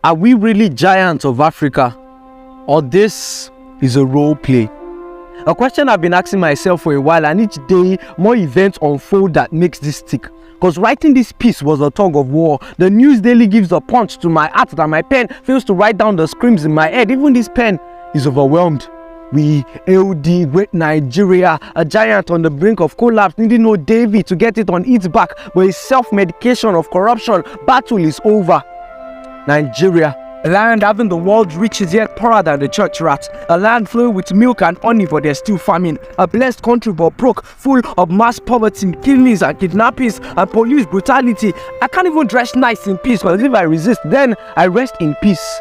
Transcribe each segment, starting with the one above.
Are we really giants of Africa? Or this is a role play? A question I've been asking myself for a while, and each day more events unfold that makes this stick. Because writing this piece was a tug of war. The news daily gives a punch to my heart that my pen fails to write down the screams in my head. Even this pen is overwhelmed. We hail the great Nigeria, a giant on the brink of collapse, needing no Davy to get it on its back, but its self-medication of corruption battle is over. Nigeria, a land having the world's riches yet poorer than the church rats, a land flowing with milk and honey but there's still famine, a blessed country but broke, full of mass poverty, killings and kidnappings and police brutality. I can't even dress nice in peace, because if I resist, then I rest in peace.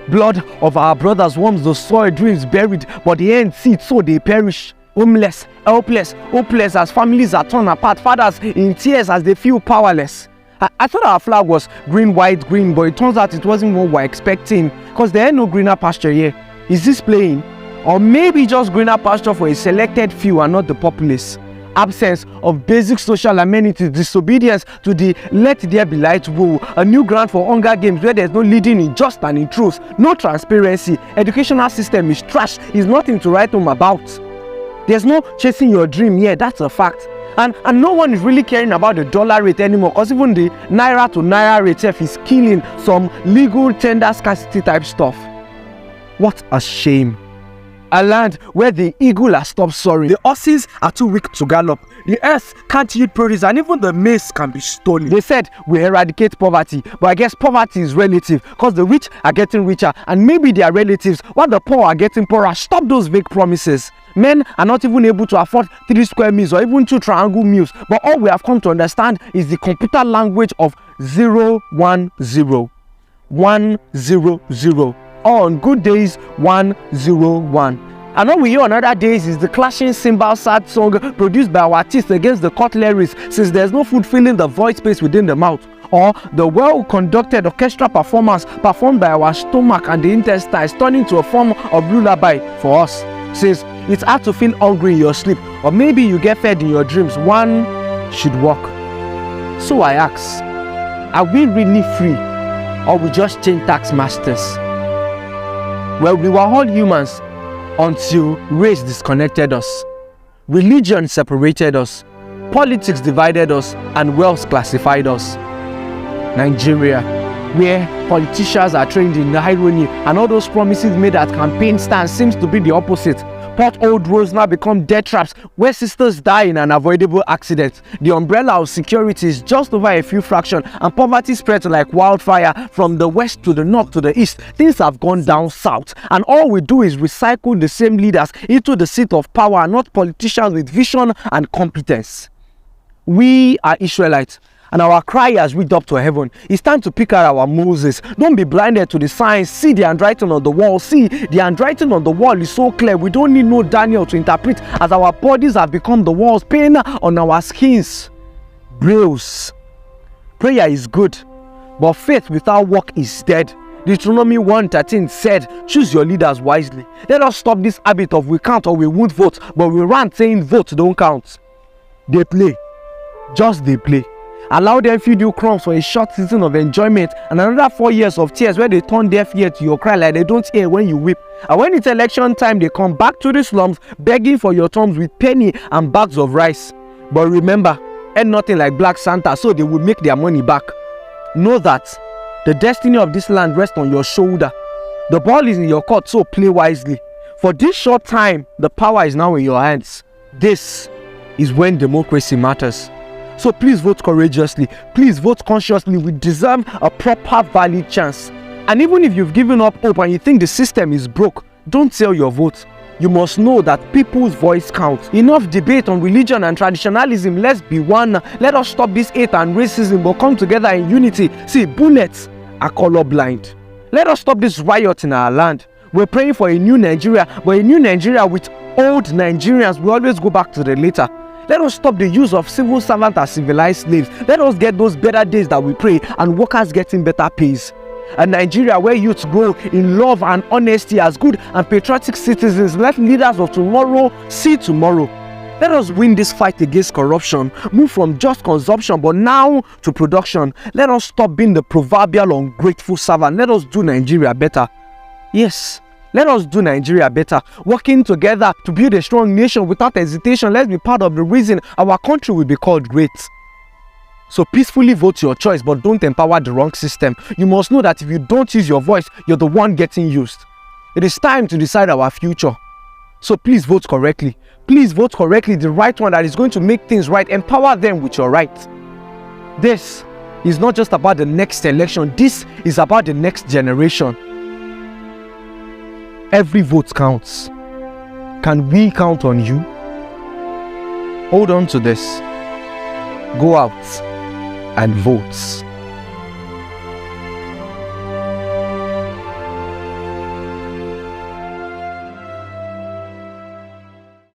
Blood of our brothers warms the soil, dreams buried, but the end seed, so they perish. Homeless, helpless, hopeless as families are torn apart, fathers in tears as they feel powerless. I thought our flag was green, white, green, but it turns out it wasn't what we're expecting, because there ain't no greener pasture here. Is this playing? Or maybe just greener pasture for a selected few and not the populace? Absence of basic social amenities, disobedience to the let there be light rule, a new grant for Hunger Games where there's no leading in just and in truth, no transparency, educational system is trash, is nothing to write home about. There's no chasing your dream here, that's a fact. And no one is really caring about the dollar rate anymore, because even the naira to naira rate is killing some legal tender scarcity type stuff. What a shame. A land where the eagle has stopped soaring. The horses are too weak to gallop. The earth can't yield produce, and even the maize can be stolen. They said we eradicate poverty, but I guess poverty is relative, because the rich are getting richer and maybe their relatives, while the poor are getting poorer. Stop those vague promises. Men are not even able to afford 3 square meals or even 2 triangle meals, but all we have come to understand is the computer language of 0 1 0 1 0 0. On good days 101. And what we hear on other days is the clashing cymbal sad song produced by our artists against the cutleries, since there's no food filling the void space within the mouth, or the well-conducted orchestral performance performed by our stomach and the intestines turning to a form of lullaby for us, since it's hard to feel hungry in your sleep, or maybe you get fed in your dreams. One should walk. So I ask, are we really free, or we just change tax masters? Well, we were all humans until race disconnected us, religion separated us, politics divided us, and wealth classified us. Nigeria, where politicians are trained in irony and all those promises made at campaign stands seems to be the opposite. Old roads now become death traps where sisters die in an avoidable accident. The umbrella of security is just over a few fractions, and poverty spreads like wildfire from the west to the north to the east. Things have gone down south, and all we do is recycle the same leaders into the seat of power, not politicians with vision and competence. We are Israelites, and our cry has reached up to heaven. It's time to pick out our Moses. Don't be blinded to the signs. See the handwriting on the wall. See, the handwriting on the wall is so clear. We don't need no Daniel to interpret, as our bodies have become the walls, pain on our skins. Brails. Prayer is good, but faith without work is dead. Deuteronomy 1:13 said, choose your leaders wisely. Let us stop this habit of we can't or we won't vote, but we rant saying vote don't count. They play. Just they play. Allow them feed you crumbs for a short season of enjoyment and another 4 years of tears where they turn deaf ear to your cry like they don't hear when you weep. And when it's election time, they come back to the slums begging for your thumbs with penny and bags of rice. But remember, ain't nothing like Black Santa, so they will make their money back. Know that the destiny of this land rests on your shoulder. The ball is in your court, so play wisely. For this short time, the power is now in your hands. This is when democracy matters. So please vote courageously, please vote consciously. We deserve a proper, valid chance. And even if you've given up hope and you think the system is broke, don't sell your vote. You must know that people's voice counts. Enough debate on religion and traditionalism. Let's be one. Let us stop this hate and racism, but come together in unity. See, bullets are colorblind. Let us stop this riot in our land. We're praying for a new Nigeria, but a new Nigeria with old Nigerians. We always go back to the later. Let us stop the use of civil servants as civilized slaves. Let us get those better days that we pray and workers getting better pays. A Nigeria where youths grow in love and honesty as good and patriotic citizens. Let leaders of tomorrow see tomorrow. Let us win this fight against corruption. Move from just consumption but now to production. Let us stop being the proverbial ungrateful servant. Let us do Nigeria better. Yes, let us do Nigeria better. Working together to build a strong nation without hesitation. Let's be part of the reason our country will be called great. So peacefully vote your choice, but don't empower the wrong system. You must know that if you don't use your voice, you're the one getting used. It is time to decide our future. So please vote correctly. Please vote correctly, the right one that is going to make things right. Empower them with your right. This is not just about the next election. This is about the next generation. Every vote counts. Can we count on you? Hold on to this. Go out and vote.